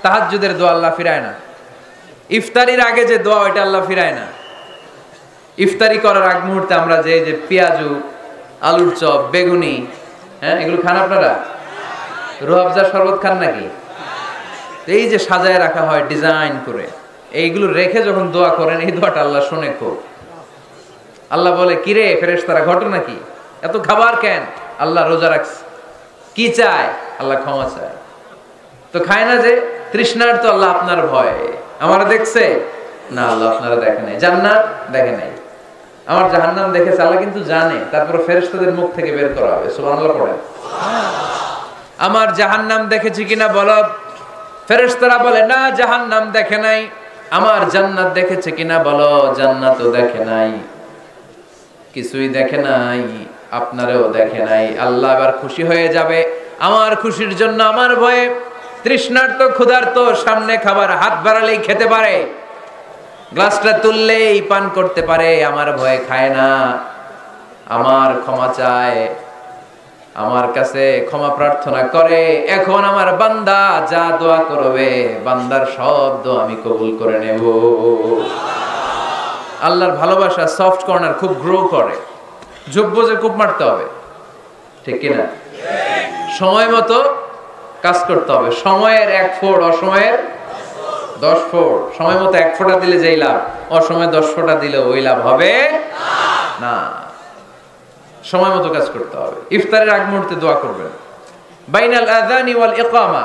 তাহাজ্জুদের দোয়া আল্লাহ ফিরায় না। ইফতারির আগে যে দোয়া ওইটা আল্লাহ ফিরায় না। ইফতারি করার আগ মুহূর্তে আমরা যে পেঁয়াজু, আলুর চপ, বেগুনি, হ্যাঁ এগুলো খান আপনারা? রুহাবজা শরবত খান নাকি? এই যে সাজায় রাখা হয় ডিজাইন করে, এইগুলো রেখে যখন দোয়া করেন এই দোয়াটা আল্লাহ শুনে খুব। আল্লাহ বলে কিরে ফেরেশতারা ঘটনা কি, এত খাবার কেন? আল্লাহ রোজা রাখছে। কি চায়? আল্লাহ ক্ষমা চায়। তো খায় না যে তৃষ্ণার, তো আল্লাহ আপনার ভয়। আমারা দেখছে না, আল্লাহ আপনারা দেখে নাই। জান্নাত দেখে নাই, আমার জাহান্নাম দেখেছে আল্লাহ কিন্তু জানে। তারপর ফেরেশতাদের মুখ থেকে বের করা হবে। সুবহানাল্লাহ পড়ে। আমার জাহান্নাম দেখেছি কিনা বলো। ফেরেশতারা বলে না, জাহান্নাম দেখে নাই। আমার জান্নাত দেখেছে কিনা বলো, জান্নাতও দেখে নাই। কিছুই দেখে নাই, আপনারও দেখে নাই। আল্লাহ এবার খুশি হয়ে যাবে। আমার খুশির জন্য আমার ভয়ে তৃষ্ণার্ত ক্ষুধার্ত সামনে খাবার হাত বাড়ালেই খেতে পারে, গ্লাসটা তুললেই পান করতে পারে, আমার ভয়ে খায় না। আমার ক্ষমা চায়, আমার কাছে ক্ষমা প্রার্থনা করে। এখন আমার বান্দা যা দোয়া করবে, বান্দার সব দোয়া আমি কবুল করে নেব। আল্লাহর ভালোবাসা সফট কর্নার খুব গ্রো করে। যোগ্য যে কূপ মারতে হবে, ঠিক কিনা? সময় মতো কাজ করতে হবে। সময়ের 1 ফোঁট, অসময়ের 10 ফোঁট। সময় মতো 1 ফোঁটা দিলে যেই লাভ, অসময়ে 10 ফোঁটা দিলে ওই লাভ হবে না। সময় মতো কাজ করতে হবে। ইফতারের আগ মুহূর্তে দোয়া করবেন। বাইনাল আযানি ওয়াল ইকামা,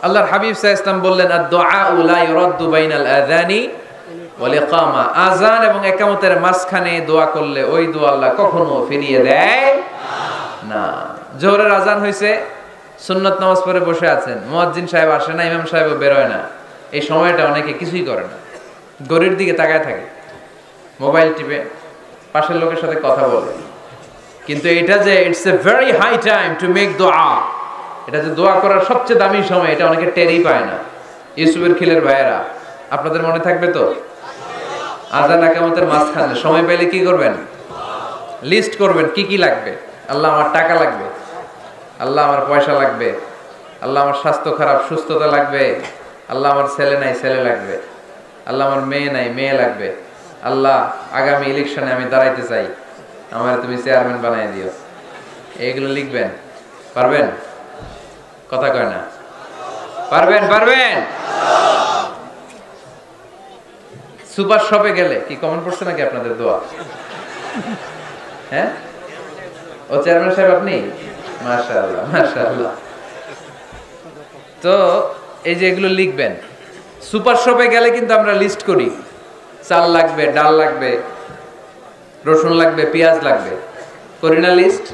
আল্লাহর হাবিব সাল্লাল্লাহু আলাইহি ওয়াসাল্লাম বললেন আদ-দুআউ লা ইউরাদ্দু বাইনাল আযানি ওয়াল ইকামা। আযান এবং ইকামতের মাঝখানে দোয়া করলে ওই দোয়া আল্লাহ কখনো ফিরিয়ে দেয় না। জোহরের আযান হইছে, সুন্নাত নামাজ পড়ে বসে আছেন, মুয়াজ্জিন সাহেব আসে না, ইমাম সাহেবও বের হয় না। এই সময়টা অনেকে কিছুই করে না, ঘড়ির দিকে তাকায় থাকে, মোবাইল টিপে, পাশের লোকের সাথে কথা বলে। কিন্তু এটা যে it's a very high time to make দোয়া, এটা যে দোয়া করার সবচেয়ে দামি সময়, এটা অনেকে টেরই পায় না। ইউসুফের খিলের ভাইয়েরা, আপনাদের মনে থাকবে তো? আযান ইকামতের মাঝখানে সময় পেলে কি করবেন? লিস্ট করবেন কি কি লাগবে। আল্লাহ আমার টাকা লাগবে, আল্লাহ আমার পয়সা লাগবে, আল্লাহ আমার স্বাস্থ্য খারাপ, সুস্থতা লাগবে, আল্লাহ আমার ছেলে নাই, ছেলে লাগবে, আল্লাহ আমার মেয়ে নাই, মেয়ে লাগবে, আল্লাহ আগামী ইলেকশনে আমি দাঁড়াইতে চাই, আমার তুমি চেয়ারম্যান বানাই দিও। এইগুলো লিখবেন। পারবেন? কথা কয় না। পারবেন? পারবেন? সুপার শপে গেলে কি কমন পড়ছে নাকি আপনাদের দোয়া? হ্যাঁ, ও চেয়ারম্যান সাহেব আপনি? মাশাআল্লাহ, মাশাআল্লাহ। তো এই যে এগুলো লিখবেন। সুপার শপে গেলে কিন্তু আমরা লিস্ট করি, চাল লাগবে, ডাল লাগবে, রসুন লাগবে, পেঁয়াজ লাগবে, করি না লিস্ট?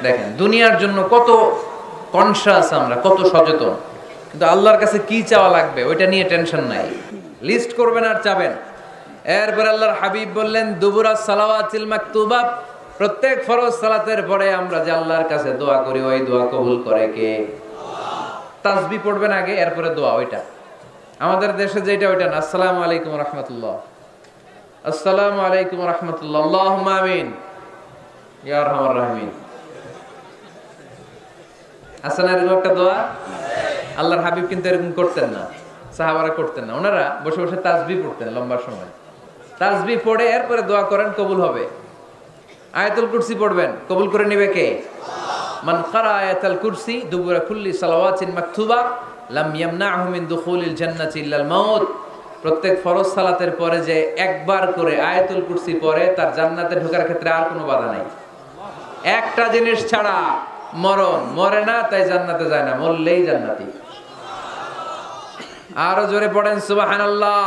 দেখেন দুনিয়ার জন্য কত কনশাস আমরা, কত সচেতন, কিন্তু আল্লাহর কাছে কি চাওয়া লাগবে ওইটা নিয়ে টেনশন নাই। লিস্ট করবেন আর চাবেন। এরপর আল্লাহর হাবিব বললেন দুবুরা সালাওয়াতিল মাকতুবা, প্রত্যেক ফরজ সালাতের পরে আমরা যে আল্লাহর কাছে দোয়া করি ওই দোয়া কবুল করে কে? তাসবিহ পড়বেন আগে, এরপরে দোয়া। ওইটা আমাদের দেশে যেটা ওইটা না। আসসালামু আলাইকুম ওয়া রাহমাতুল্লাহ, আসসালামু আলাইকুম ওয়া রাহমাতুল্লাহ, আল্লাহুম্মা আমিন ইয়া আরহামার রাহিমিন। আসলে এরকম একটা দোয়া আল্লাহর হাবিব কিন্তু এরকম করতেন না, সাহাবারা করতেন না। ওনারা বসে বসে তাসবিহ পড়তেন লম্বা সময়। তাসবিহ পড়ে এরপরে দোয়া করেন, কবুল হবে। আয়াতুল কুরসি পড়বেন, কবুল করে নেবে কে? মান ক্বারা আয়াতুল কুরসি দুবুরা কুল্লি সালাওয়াতিন মাকতুবা লাম ইয়ামনাহু মিন দুখুলিল জান্নাতি ইল্লাল মাউত। প্রত্যেক ফরজ সালাতের পরে যে একবার করে আয়াতুল কুরসি পড়ে তার জান্নাতে ঢোকার ক্ষেত্রে আর কোনো বাধা নাই। একটা জিনিস ছাড়া, মরণ। মরে না তাই জান্নাতে যায় না, মরলেই জান্নাতি। আরো জোরে পড়েন সুবহানাল্লাহ।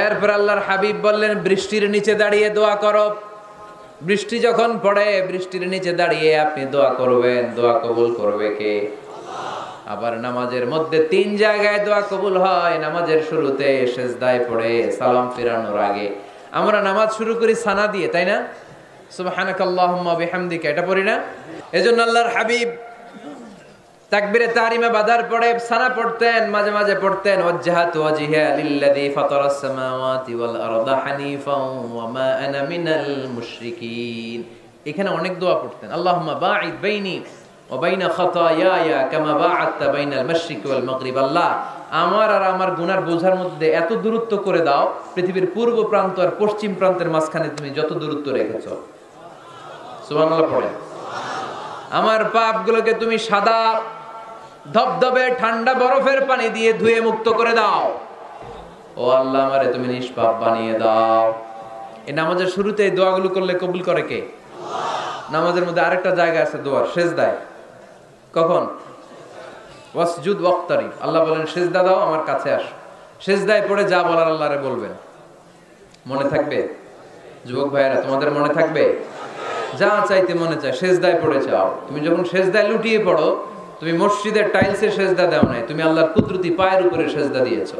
এরপর আল্লাহর হাবিব বললেন বৃষ্টির নিচে দাঁড়িয়ে দোয়া করো। বৃষ্টি যখন পড়ে বৃষ্টির নিচে দাঁড়িয়ে আপনি দোয়া করবেন, দোয়া কবুল করবে কে? আবার নামাজের মধ্যে 3 জায়গায় দোয়া কবুল হয়। নামাজের শুরুতে, সিজদায় পড়ে, সালাম ফিরানোর আগে। আমরা নামাজ শুরু করি সানা দিয়ে, তাই না? সুবহানাকাল্লাহুম্মা বিহামদিকা, এটা পড়ি না? এজন্য আল্লাহর হাবিব তাকবীরে তাহরিমে বাঁধার পরে সানা পড়তেন, মাঝে মাঝে পড়তেন ওয়াজহাতু ওয়াজহিয়া লিল্লাযী ফাতারাস সামাওয়াতি ওয়াল আরদা হানিফাও ওয়া মা আনা মিনাল মুশরিকিন। এখানে অনেক দোয়া পড়তেন। আল্লাহুম্মা বাঈদ বাইনি ওয়া বাইনা খাতায়ায়া কামা বা'আতা বাইনাল মাশরিকি ওয়াল মাগরিব। আল্লাহ, আমার আর আমার গুনার বোঝার মধ্যে এত দূরত্ব করে দাও, পৃথিবীর পূর্ব প্রান্ত আর পশ্চিম প্রান্তের মাঝখানে তুমি যত দূরত্ব রেখেছো। সুবহানাল্লাহ পড়ে। আমার পাপগুলোকে তুমি সাদা ধবধবে ঠান্ডা বরফের পানি দিয়ে ধুয়ে মুক্ত করে দাও। ও আল্লাহ, আমারে তুমি নিষ্পাপ বানিয়ে দাও। এই নামাজের শুরুতে এই দোয়াগুলো করলে কবুল করে কে? নামাজের মধ্যে আরেকটা জায়গা আছে দোয়ার, সেজদায়। কখন? ওয়াসজুদ ওয়াক্তারিব। আল্লাহ বলেন সেজদা দাও, আমার কাছে আসো। সেজদায় পড়ে যা বলার আল্লাহরে বলবেন। মনে থাকবে? যুবক ভাইয়েরা, তোমাদের মনে থাকবে? যা চাইতে মনে চায় সেজদায় পড়ে চাও। তুমি যখন সেজদায় লুটিয়ে পড়ো, তুমি মসজিদের টাইলসে সেজদা দাও নাই, তুমি আল্লাহর কুদরতি পায়ের উপরে সেজদা দিয়েছো।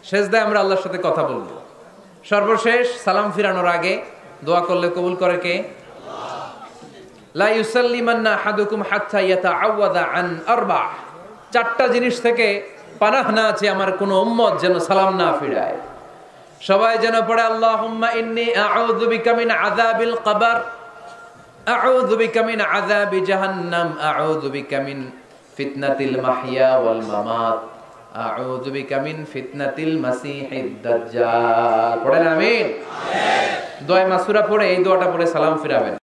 সেজদায় আমরা আল্লাহর সাথে কথা বলবো। সর্বশেষ সালাম ফিরানোর আগে দোয়া করলে কবুল করে কে? লা ইউসাল্লিমান্না আহাদুকুম হাত্তা ইয়াতাআওয়াযা আন আরবা। চারটা জিনিস থেকে পানাহ না আছে আমার কোন উম্মত যেন সালাম না ফিরায়। সবাই যেন পড়ে আল্লাহুম্মা ইন্নী আউযু বিকা মিন আযাবিল কবর, আউযু বিকা মিন আযাবি জাহান্নাম, আউযু বিকা মিন ফিতনাতিল মাহইয়া ওয়াল মামাত, আউযু বিকা মিন ফিতনাতিল মাসিহিদ দাজ্জাল। পড়েন আমিন। দোয়া মাসুরা পড়ে এই দোয়াটা পড়ে সালাম ফিরাবেন।